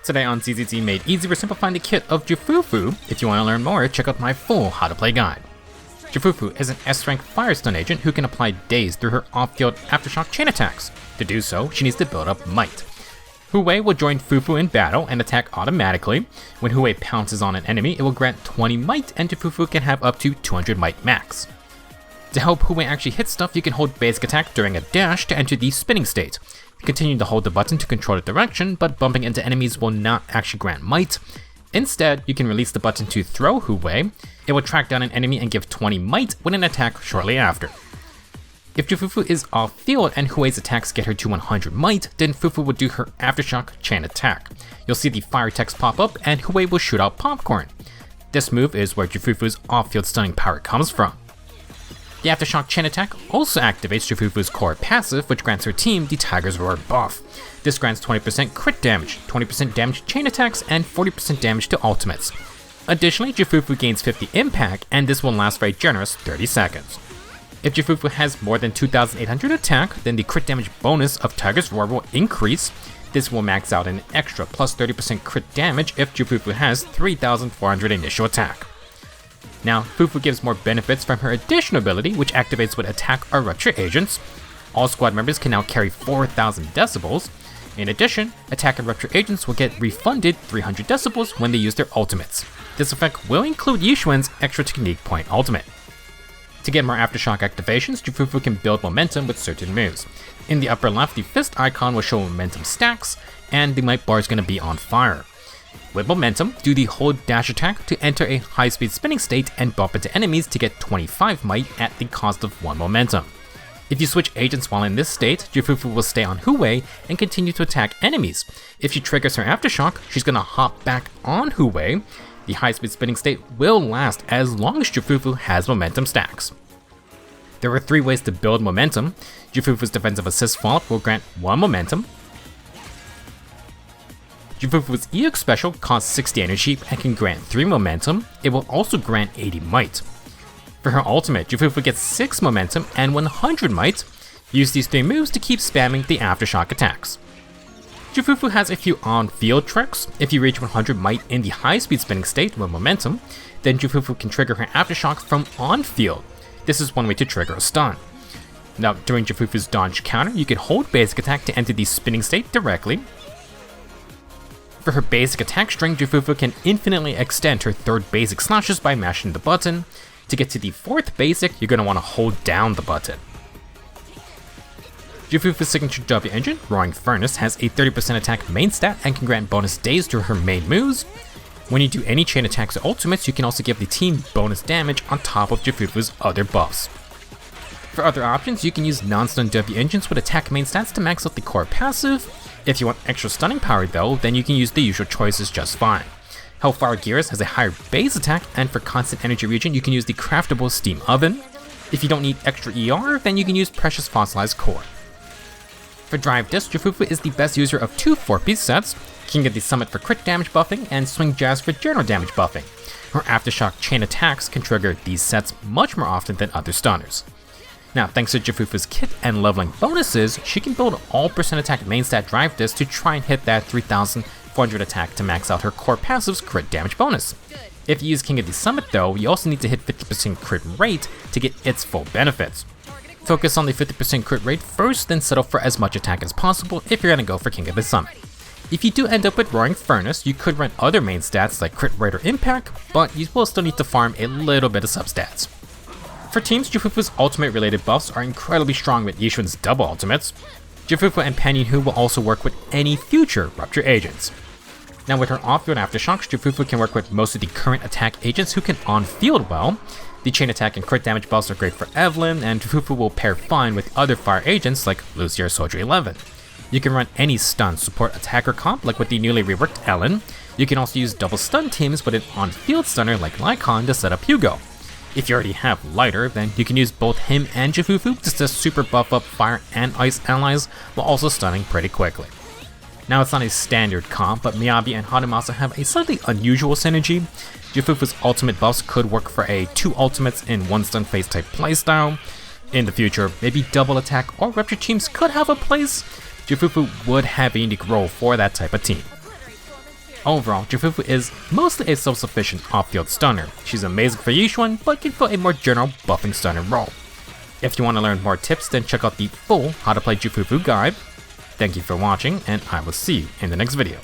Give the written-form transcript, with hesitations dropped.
Today on ZZZ made easy, we're simplifying the kit of Jufufu. If you want to learn more, check out my full how to play guide. Jufufu is an S-rank Firestone agent who can apply daze through her off-field aftershock chain attacks. To do so, she needs to build up might. Hui will join Fufu in battle and attack automatically. When Hui pounces on an enemy, it will grant 20 might, and Jufufu can have up to 200 might max. To help Hui actually hit stuff, you can hold basic attack during a dash to enter the spinning state. Continue to hold the button to control the direction, but bumping into enemies will not actually grant might. Instead, you can release the button to throw Hui. It will track down an enemy and give 20 might with an attack shortly after. If Jufufu is off field and Hui's attacks get her to 100 might, then Fufu will do her aftershock chain attack. You'll see the fire text pop up and Hui will shoot out popcorn. This move is where Jufufu's off-field stunning power comes from. The Aftershock Chain Attack also activates Jufufu's core passive, which grants her team the Tiger's Roar buff. This grants 20% crit damage, 20% damage to chain attacks, and 40% damage to ultimates. Additionally, Jufufu gains 50 impact, and this will last for a generous 30 seconds. If Jufufu has more than 2,800 attack, then the crit damage bonus of Tiger's Roar will increase. This will max out an extra plus 30% crit damage if Jufufu has 3,400 initial attack. Now, Fufu gives more benefits from her additional ability, which activates with attack or rupture agents. All squad members can now carry 4,000 decibels. In addition, attack and rupture agents will get refunded 300 decibels when they use their ultimates. This effect will include Yishuan's extra technique point ultimate. To get more aftershock activations, Jufufu can build momentum with certain moves. In the upper left, the fist icon will show momentum stacks, and the might bar is going to be on fire. With momentum, do the hold dash attack to enter a high-speed spinning state and bump into enemies to get 25 might at the cost of 1 momentum. If you switch agents while in this state, Jufufu will stay on Hui and continue to attack enemies. If she triggers her aftershock, she's gonna hop back on Hui. The high-speed spinning state will last as long as Jufufu has momentum stacks. There are 3 ways to build momentum. Jufufu's defensive assist follow-up will grant 1 momentum. Jufufu's EX special costs 60 energy and can grant 3 momentum. It will also grant 80 might. For her ultimate, Jufufu gets 6 momentum and 100 might. Use these 3 moves to keep spamming the aftershock attacks. Jufufu has a few on-field tricks. If you reach 100 might in the high-speed spinning state with momentum, then Jufufu can trigger her aftershock from on-field. This is one way to trigger a stun. Now, during Jufufu's dodge counter, you can hold basic attack to enter the spinning state directly. For her basic attack string, Jufufu can infinitely extend her 3rd basic slashes by mashing the button. To get to the 4th basic, you're going to want to hold down the button. Jufufu's signature W engine, Roaring Furnace, has a 30% attack main stat and can grant bonus daze to her main moves. When you do any chain attacks or ultimates, you can also give the team bonus damage on top of Jufufu's other buffs. For other options, you can use non-stun W engines with attack main stats to max out the core passive. If you want extra stunning power though, then you can use the usual choices just fine. Hellfire Gears has a higher base attack, and for constant energy regen you can use the craftable steam oven. If you don't need extra ER, then you can use precious fossilized core. For drive disc, Jufufu is the best user of 2 4-piece sets, King of the Summit for crit damage buffing, and Swing Jazz for general damage buffing. Her aftershock chain attacks can trigger these sets much more often than other stunners. Now, thanks to Jufufu's kit and leveling bonuses, she can build all percent attack main stat drive disc to try and hit that 3,400 attack to max out her core passive's crit damage bonus. If you use King of the Summit though, you also need to hit 50% crit rate to get its full benefits. Focus on the 50% crit rate first, then settle for as much attack as possible if you're gonna go for King of the Summit. If you do end up with Roaring Furnace, you could run other main stats like crit rate or impact, but you will still need to farm a little bit of substats. For teams, Jufufu's ultimate related buffs are incredibly strong with Yishuan's double ultimates. Jufufu and Panyin Hu will also work with any future rupture agents. Now with her off-field aftershocks, Jufufu can work with most of the current attack agents who can on-field well. The chain attack and crit damage buffs are great for Evelyn, and Jufufu will pair fine with other fire agents like Lucy or Soldier 11. You can run any stun support attacker comp like with the newly reworked Ellen. You can also use double stun teams with an on-field stunner like Lycon to set up Hugo. If you already have Lighter, then you can use both him and Jufufu just to super buff up fire and ice allies while also stunning pretty quickly. Now it's not a standard comp, but Miyabi and Hadamasa have a slightly unusual synergy. Jufufu's ultimate buffs could work for a 2 ultimates in 1 stun phase type playstyle. In the future, maybe double attack or rupture teams could have a place. Jufufu would have a unique role for that type of team. Overall, Zzzjufufu is mostly a self-sufficient off-field stunner. She's amazing for Yishuan, but can fill a more general buffing stunner role. If you want to learn more tips, then check out the full How to Play Zzzjufufu guide. Thank you for watching, and I will see you in the next video.